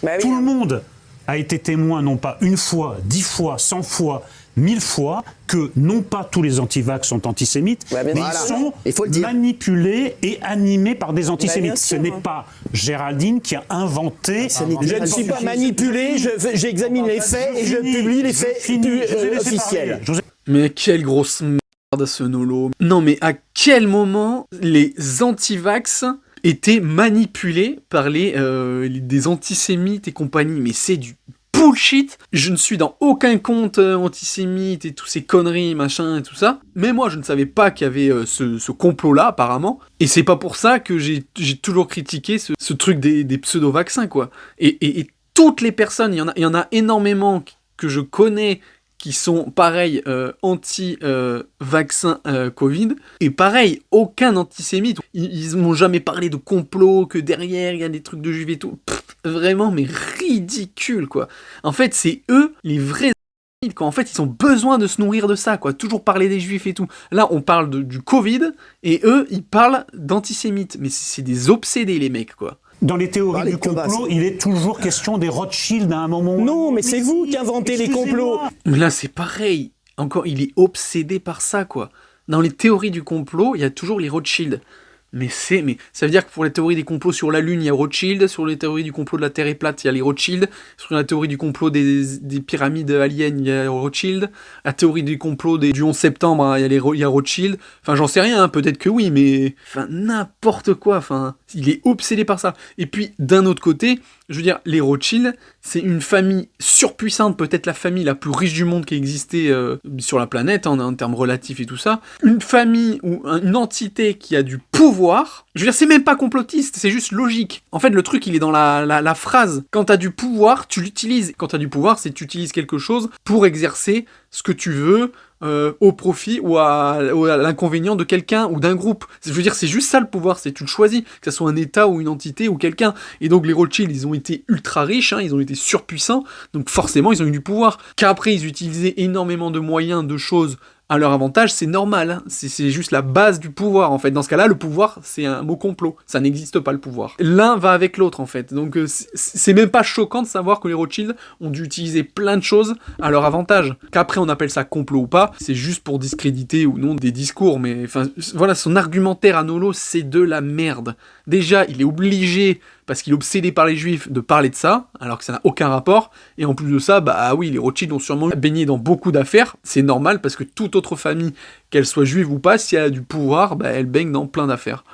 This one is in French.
Bah oui, Tout le monde a été témoin, non pas une fois, 10 fois, 100 fois, 1000 fois, que non pas tous les antivax sont antisémites, Bah, bien mais sûr. ils sont Il faut le dire. manipulés et animés par des antisémites. Bah, bien Ce sûr. n'est pas Géraldine qui a inventé... Je ne suis pas manipulé, j'examine les faits et je publie les faits officiels. Mais quelle grosse merde ce Nolo. Non mais à quel moment les antivax étaient manipulés par des antisémites et compagnie? Mais c'est du bullshit. Je ne suis dans aucun compte antisémite et tous ces conneries, machin et tout ça. Mais moi, je ne savais pas qu'il y avait ce complot-là, apparemment. Et c'est pas pour ça que j'ai toujours critiqué ce truc des pseudo-vaccins, quoi. Et toutes les personnes, il y en a énormément que je connais qui sont, pareil, anti-vaccin Covid. Et pareil, aucun antisémite. Ils m'ont jamais parlé de complot, que derrière, il y a des trucs de juifs et tout. Pff, vraiment, mais ridicule, quoi. En fait, c'est eux, les vrais antisémites, quoi. En fait, ils ont besoin de se nourrir de ça, quoi. Toujours parler des juifs et tout. Là, on parle du Covid, et eux, ils parlent d'antisémites. Mais c'est des obsédés, les mecs, quoi. Dans les théories Parlez du de combat, complot, il est toujours question des Rothschild à un moment. Non, mais c'est vous qui inventez les complots. Mais là, c'est pareil. Encore, il est obsédé par ça, quoi. Dans les théories du complot, il y a toujours les Rothschild. Mais ça veut dire que pour les théories des complots sur la Lune, il y a Rothschild. Sur les théories du complot de la Terre est plate, il y a les Rothschild. Sur la théorie du complot des pyramides aliens, il y a Rothschild. La théorie du complot du 11 septembre, hein, il y a Rothschild. Enfin, j'en sais rien, hein, peut-être que oui, mais... Enfin, n'importe quoi. Enfin, il est obsédé par ça. Et puis, d'un autre côté, je veux dire, les Rothschild, c'est une famille surpuissante, peut-être la famille la plus riche du monde qui a existé sur la planète, hein, en termes relatifs et tout ça. Une famille ou une entité qui a du pouvoir. Je veux dire, c'est même pas complotiste, c'est juste logique. En fait, le truc, il est dans la phrase. Quand t'as du pouvoir, tu l'utilises. Quand t'as du pouvoir, c'est que tu utilises quelque chose pour exercer ce que tu veux au profit ou à l'inconvénient de quelqu'un ou d'un groupe. Je veux dire, c'est juste ça le pouvoir, c'est tu le choisis, que ce soit un état ou une entité ou quelqu'un. Et donc les Rothschild, ils ont été ultra riches, hein, ils ont été surpuissants, donc forcément ils ont eu du pouvoir. Qu'après ils utilisaient énormément de moyens, de choses à leur avantage, c'est normal, hein. C'est juste la base du pouvoir en fait. Dans ce cas-là, le pouvoir, c'est un mot complot, ça n'existe pas le pouvoir. L'un va avec l'autre en fait, donc c'est même pas choquant de savoir que les Rothschild ont dû utiliser plein de choses à leur avantage. Qu'après on appelle ça complot ou pas, c'est juste pour discréditer ou non des discours, mais enfin voilà, son argumentaire à Nolo, c'est de la merde. Déjà, il est obligé, parce qu'il est obsédé par les juifs, de parler de ça, alors que ça n'a aucun rapport, et en plus de ça, bah oui, les Rothschild ont sûrement baigné dans beaucoup d'affaires, c'est normal, parce que toute autre famille, qu'elle soit juive ou pas, si elle a du pouvoir, bah elle baigne dans plein d'affaires.